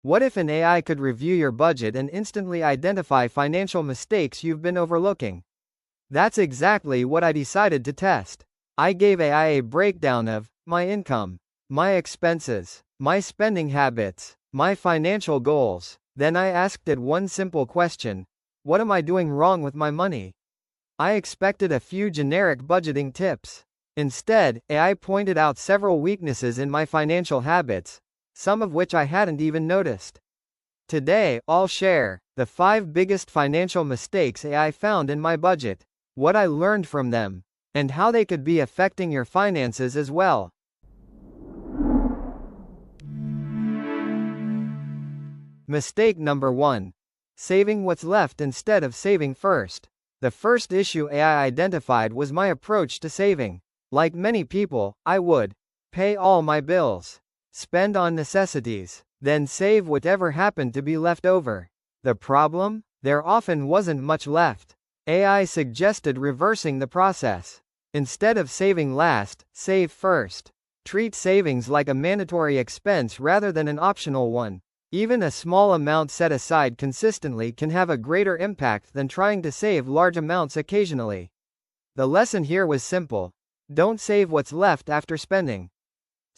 What if an AI could review your budget and instantly identify financial mistakes you've been overlooking? That's exactly what I decided to test. I gave AI a breakdown of my income, my expenses, my spending habits, my financial goals. Then I asked it one simple question: what am I doing wrong with my money? I expected a few generic budgeting tips. Instead, AI pointed out several weaknesses in my financial habits, some of which I hadn't even noticed. Today, I'll share the 5 biggest financial mistakes AI found in my budget, what I learned from them, and how they could be affecting your finances as well. Mistake number 1. Saving what's left instead of saving first. The first issue AI identified was my approach to saving. Like many people, I would pay all my bills, spend on necessities, then save whatever happened to be left over. The problem? There often wasn't much left. AI suggested reversing the process. Instead of saving last, save first. Treat savings like a mandatory expense rather than an optional one. Even a small amount set aside consistently can have a greater impact than trying to save large amounts occasionally. The lesson here was simple. Don't save what's left after spending.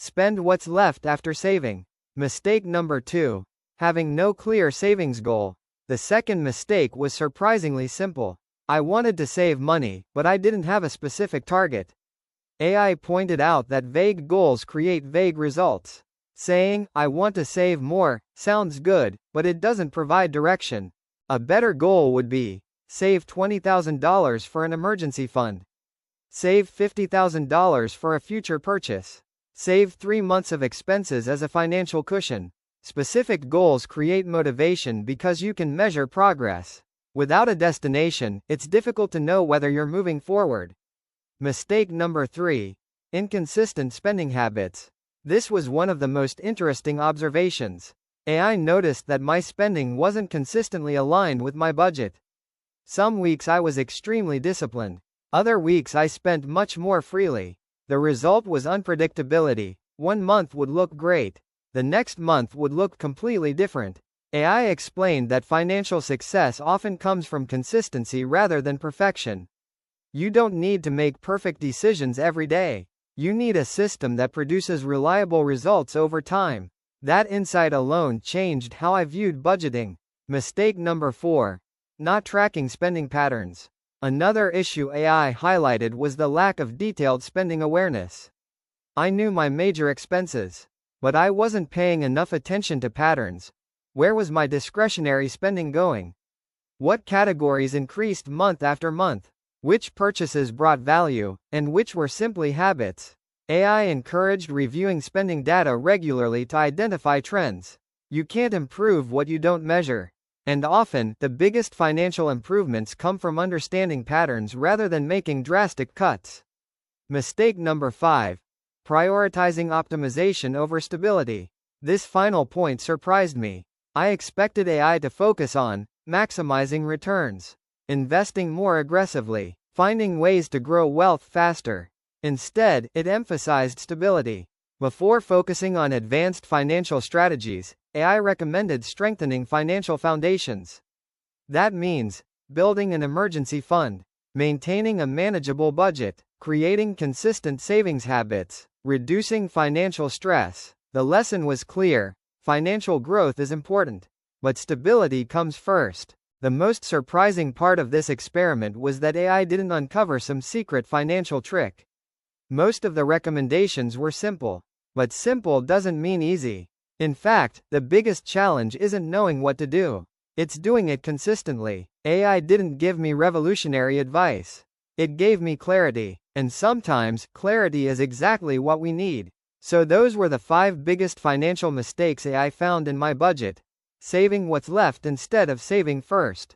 Spend what's left after saving. Mistake number 2. Having no clear savings goal. The second mistake was surprisingly simple. I wanted to save money, but I didn't have a specific target. AI pointed out that vague goals create vague results. Saying, "I want to save more," sounds good, but it doesn't provide direction. A better goal would be, save $20,000 for an emergency fund. Save $50,000 for a future purchase. Save 3 months of expenses as a financial cushion. Specific goals create motivation because you can measure progress. Without a destination, it's difficult to know whether you're moving forward. Mistake number 3. Inconsistent spending habits. This was one of the most interesting observations. AI noticed that my spending wasn't consistently aligned with my budget. Some weeks I was extremely disciplined. Other weeks I spent much more freely. The result was unpredictability. One month would look great. The next month would look completely different. AI explained that financial success often comes from consistency rather than perfection. You don't need to make perfect decisions every day. You need a system that produces reliable results over time. That insight alone changed how I viewed budgeting. Mistake number 4. Not tracking spending patterns. Another issue AI highlighted was the lack of detailed spending awareness. I knew my major expenses, but I wasn't paying enough attention to patterns. Where was my discretionary spending going? What categories increased month after month? Which purchases brought value, and which were simply habits? AI encouraged reviewing spending data regularly to identify trends. You can't improve what you don't measure. And often, the biggest financial improvements come from understanding patterns rather than making drastic cuts. Mistake number 5. Prioritizing optimization over stability. This final point surprised me. I expected AI to focus on maximizing returns, investing more aggressively, finding ways to grow wealth faster. Instead, it emphasized stability. Before focusing on advanced financial strategies, AI recommended strengthening financial foundations. That means building an emergency fund, maintaining a manageable budget, creating consistent savings habits, reducing financial stress. The lesson was clear: financial growth is important, but stability comes first. The most surprising part of this experiment was that AI didn't uncover some secret financial trick. Most of the recommendations were simple. But simple doesn't mean easy. In fact, the biggest challenge isn't knowing what to do. It's doing it consistently. AI didn't give me revolutionary advice. It gave me clarity. And sometimes, clarity is exactly what we need. So those were the 5 biggest financial mistakes AI found in my budget. Saving what's left instead of saving first.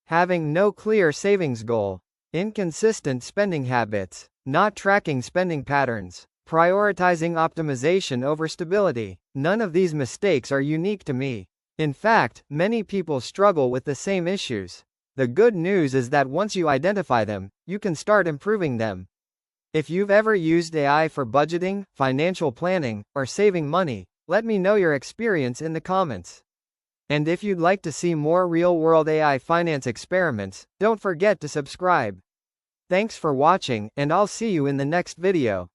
Having no clear savings goal. Inconsistent spending habits. Not tracking spending patterns. Prioritizing optimization over stability. None of these mistakes are unique to me. In fact, many people struggle with the same issues. The good news is that once you identify them, you can start improving them. If you've ever used AI for budgeting, financial planning, or saving money, Let me know your experience in the comments. And if you'd like to see more real-world AI finance experiments, don't forget to subscribe. Thanks for watching, and I'll see you in the next video.